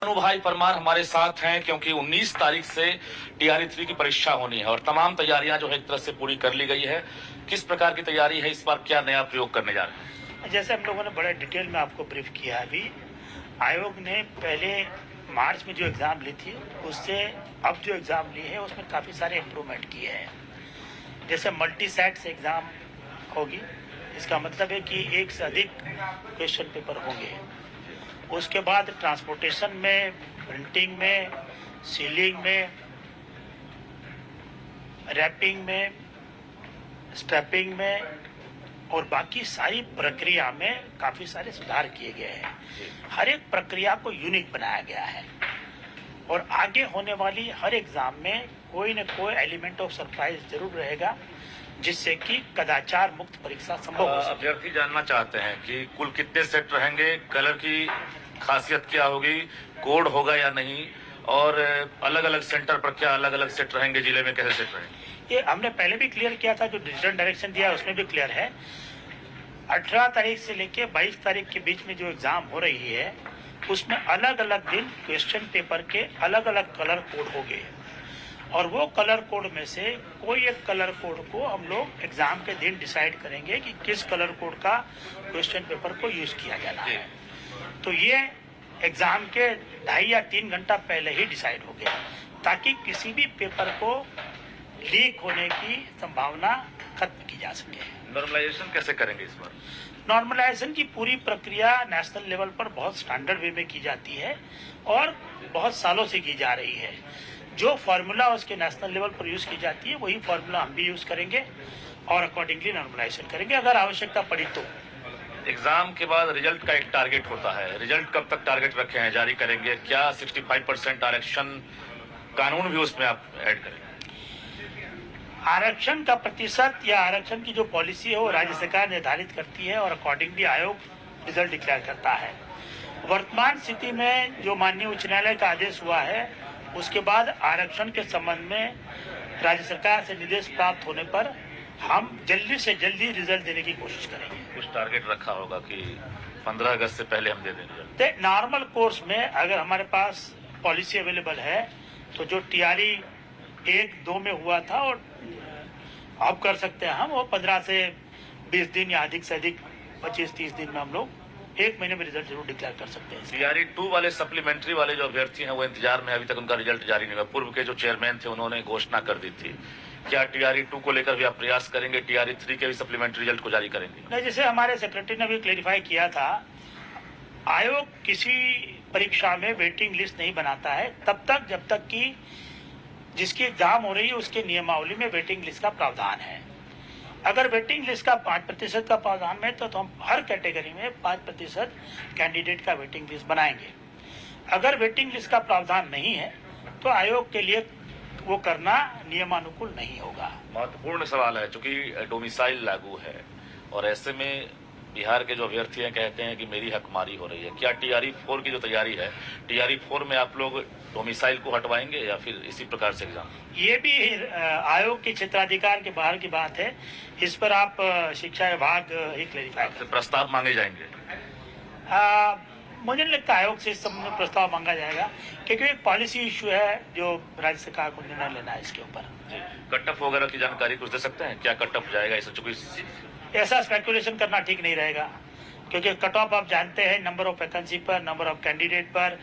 अनु भाई परमार हमारे साथ हैं क्योंकि 19 तारीख से टीआरई 3 की परीक्षा होनी है और तमाम तैयारियां जो है एक तरह से पूरी कर ली गई है। किस प्रकार की तैयारी है, इस बार क्या नया प्रयोग करने जा रहे हैं? जैसे हम लोगों ने बड़े डिटेल में आपको ब्रीफ किया है। अभी आयोग ने पहले मार्च में जो एग्ज़ाम ली थी उससे अब जो एग्ज़ाम ली है उसमें काफ़ी सारे इम्प्रूवमेंट किए हैं। जैसे मल्टी सेट से एग्ज़ाम होगी, इसका मतलब है कि एक से अधिक क्वेश्चन पेपर होंगे। उसके बाद ट्रांसपोर्टेशन में, प्रिंटिंग में, सीलिंग में, रैपिंग में, स्ट्रैपिंग में और बाकी सारी प्रक्रिया में काफ़ी सारे सुधार किए गए हैं। हर एक प्रक्रिया को यूनिक बनाया गया है और आगे होने वाली हर एग्ज़ाम में कोई न कोई एलिमेंट ऑफ सरप्राइज जरूर रहेगा, जिससे कि कदाचार मुक्त परीक्षा संभव हो सके। अभ्यर्थी जानना चाहते हैं कि कुल कितने सेट रहेंगे, कलर की खासियत क्या होगी, कोड होगा या नहीं, और अलग अलग सेंटर पर क्या अलग अलग सेट रहेंगे, जिले में कैसे सेट रहेंगे? ये हमने पहले भी क्लियर किया था, जो डिजिटल डायरेक्शन दिया है उसमें भी क्लियर है। 18 तारीख से लेके 22 तारीख के बीच में जो एग्जाम हो रही है उसमें अलग अलग दिन क्वेश्चन पेपर के अलग अलग कलर कोड होंगे और वो कलर कोड में से कोई एक कलर कोड को हम लोग एग्जाम के दिन डिसाइड करेंगे कि किस कलर कोड का क्वेश्चन पेपर को यूज किया जाना है। तो ये एग्जाम के 2.5 या 3 घंटा पहले ही डिसाइड हो गया, ताकि किसी भी पेपर को लीक होने की संभावना खत्म की जा सके। नॉर्मलाइजेशन कैसे करेंगे इस बार? नॉर्मलाइजेशन की पूरी प्रक्रिया नेशनल लेवल पर बहुत स्टैंडर्ड वे में की जाती है और बहुत सालों से की जा रही है। जो फार्मूला उसके नेशनल लेवल पर यूज की जाती है वही फार्मूला हम भी यूज करेंगे और अकॉर्डिंगली नॉर्मलाइजेशन करेंगे अगर आवश्यकता पड़ी तो। एग्जाम के बाद रिजल्ट का एक टारगेट होता है, रिजल्ट कब तक टारगेट रखे हैं, जारी करेंगे? क्या 65% आरक्षण कानून भी उसमें आप ऐड करेंगे? आरक्षण का प्रतिशत या आरक्षण की जो पॉलिसी है वो राज्य सरकार निर्धारित करती है और अकॉर्डिंगली आयोग रिजल्ट डिक्लेयर करता है। वर्तमान स्थिति में जो माननीय उच्च न्यायालय का आदेश हुआ है उसके बाद आरक्षण के संबंध में राज्य सरकार से निर्देश प्राप्त होने पर हम जल्दी से जल्दी रिजल्ट देने की कोशिश करेंगे। कुछ टारगेट रखा होगा कि 15 अगस्त से पहले हम दे दें रिजल्ट? नॉर्मल कोर्स में अगर हमारे पास पॉलिसी अवेलेबल है तो जो टीआरई 1-2 में हुआ था और अब कर सकते हैं हम, वो 15 से 20 दिन या अधिक से अधिक 25-30 दिन में हम लोग 1 महीने में रिजल्ट जरूर डिक्लेयर कर सकते हैं। टीआरई 2 वाले सप्लीमेंट्री वाले जो अभ्यर्थी हैं वो इंतजार में, अभी तक उनका रिजल्ट जारी नहीं हुआ। पूर्व के जो चेयरमैन थे उन्होंने घोषणा कर दी थी, क्या टीआरई 2 को लेकर भी आप प्रयास करेंगे, टीआरई 3 के भी सप्लीमेंट्री रिजल्ट को जारी करेंगे? नहीं, जैसे हमारे सेक्रेटरी ने भी क्लेरिफाई किया था, आयोग किसी परीक्षा में वेटिंग लिस्ट नहीं बनाता है तब तक जब तक कि जिसकी एग्जाम हो रही है उसके नियमावली में वेटिंग लिस्ट का प्रावधान है। अगर वेटिंग लिस्ट का 5% का प्रावधान है तो हम हर कैटेगरी में 5% कैंडिडेट का वेटिंग लिस्ट बनाएंगे। अगर वेटिंग लिस्ट का प्रावधान नहीं है तो आयोग के लिए वो करना नियमानुकूल नहीं होगा। महत्वपूर्ण सवाल है, चूंकि डोमिसाइल लागू है और ऐसे में बिहार के जो अभ्यर्थी हैं कहते हैं कि मेरी हकमारी हो रही है। क्या टीआरई 4 की जो तैयारी है, टीआरई 4 में आप लोग डोमिसाइल को हटवाएंगे या फिर इसी प्रकार से एग्जाम? ये भी आयोग के क्षेत्राधिकार के बाहर की बात है, इस पर आप शिक्षा विभाग ही क्लेरिफाई करें। प्रस्ताव मांगे जाएंगे? मुझे नहीं लगता आयोग से इस संबंध में प्रस्ताव मांगा जाएगा, क्योंकि एक पॉलिसी इश्यू है जो राज्य सरकार को निर्णय लेना है इसके ऊपर। कट ऑफ वगैरह की जानकारी कुछ दे सकते हैं, क्या कट ऑफ जाएगा? ऐसा स्पेकुलेशन करना ठीक नहीं रहेगा, क्योंकि कट ऑफ आप जानते हैं नंबर ऑफ वैकेंसी पर, नंबर ऑफ कैंडिडेट पर,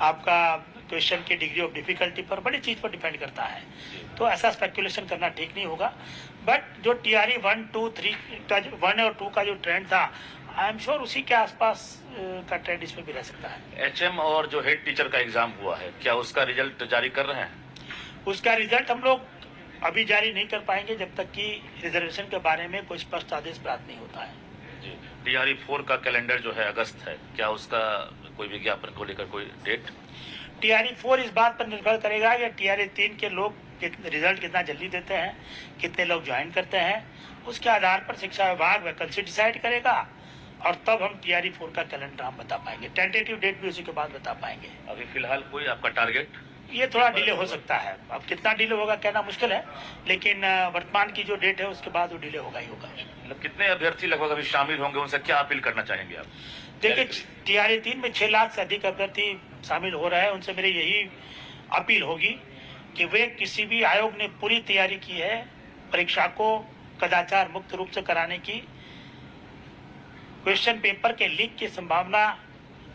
आपका क्वेश्चन की डिग्री ऑफ डिफिकल्टी पर, बड़ी चीज पर डिपेंड करता है। तो ऐसा स्पेकुलेशन करना ठीक नहीं होगा। बट जो टीआरई 1, 2, 3 का 1 और 2 का जो ट्रेंड था, आई एम श्योर उसी के आसपास का ट्रेंड इसमें भी रह सकता है। एचएम और जो हेड टीचर का एग्जाम हुआ है, क्या उसका रिजल्ट जारी कर रहे हैं? उसका रिजल्ट हम लोग अभी जारी नहीं कर पाएंगे जब तक कि रिजर्वेशन के बारे में कोई स्पष्ट आदेश प्राप्त नहीं होता है। जी, टीआरई 4 का कैलेंडर जो है अगस्त है, क्या उसका कोई विज्ञापन को लेकर कोई डेट? टीआरई 4 इस बात पर निर्भर करेगा कि टीआरई 3 के लोग रिजल्ट कितना जल्दी देते हैं, कितने लोग ज्वाइन करते हैं। उसके आधार पर शिक्षा विभाग वैकेंसी डिसाइड करेगा और तब हम टीआरई 4 का कैलेंडर हम बता पाएंगे। टेंटेटिव डेट भी उसी के बाद बता पाएंगे। अभी फिलहाल कोई आपका टारगेट? ये थोड़ा डिले हो सकता है, अब कितना डिले होगा कहना मुश्किल है, लेकिन वर्तमान की जो डेट है उसके बाद वो डिले होगा ही होगा। मतलब कितने अभ्यर्थी लगभग अभी शामिल होंगे, उनसे क्या अपील करना चाहेंगे आप? देखिए, टीआरई 3 में 6 लाख से अधिक अभ्यर्थी शामिल हो रहे हैं। उनसे मेरी यही अपील होगी कि वे किसी भी आयोग ने पूरी तैयारी की है परीक्षा को कदाचार मुक्त रूप से कराने की। क्वेश्चन पेपर के लीक की संभावना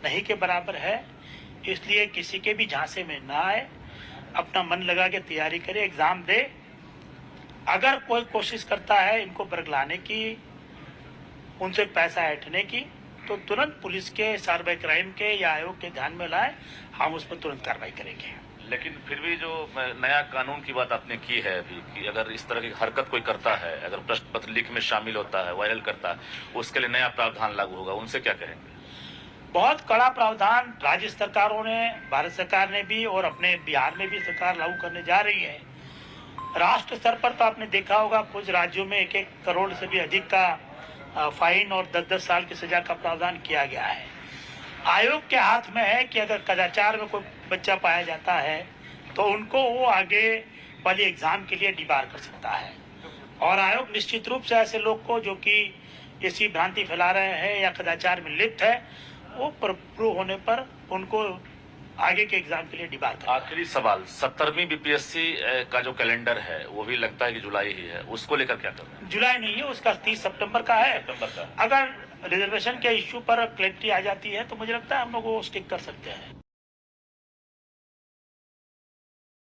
नहीं के बराबर है, इसलिए किसी के भी झांसे में ना आए, अपना मन लगा के तैयारी करे, एग्जाम दे। अगर कोई कोशिश करता है इनको बरगलाने की, उनसे पैसा ऐंठने की, तो तुरंत पुलिस के, साइबर क्राइम के या आयोग के ध्यान में लाए, हम उस पर तुरंत कार्रवाई करेंगे। लेकिन फिर भी जो नया कानून की बात आपने की है अभी कि अगर इस तरह की हरकत कोई करता है, अगर प्रश्न पत्र लीक में शामिल होता है, वायरल करता है, उसके लिए नया प्रावधान लागू होगा, उनसे क्या कहेंगे? बहुत कड़ा प्रावधान राज्य सरकारों ने, भारत सरकार ने भी और अपने बिहार में भी सरकार लागू करने जा रही है। राष्ट्र स्तर पर तो आपने देखा होगा कुछ राज्यों में 1-1 करोड़ से भी अधिक का फाइन और 10-10 साल की सजा का प्रावधान किया गया है। आयोग के हाथ में है कि अगर कदाचार में कोई बच्चा पाया जाता है तो उनको वो आगे वाली एग्जाम के लिए डिबार कर सकता है। और आयोग निश्चित रूप से ऐसे लोग को जो कि ऐसी भ्रांति फैला रहे हैं या कदाचार में लिप्त है, वो प्रूव होने पर उनको आगे के एग्जाम के लिए डिबार कर। आखिरी सवाल, 17वीं बीपीएससी का जो कैलेंडर है वो भी लगता है कि जुलाई ही है, उसको लेकर क्या कर रहे हैं? जुलाई नहीं है, उसका 30 सितंबर का है। अगर रिजर्वेशन के इश्यू पर क्लैरिटी आ जाती है तो मुझे लगता है हम लोग वो स्टिक कर सकते हैं।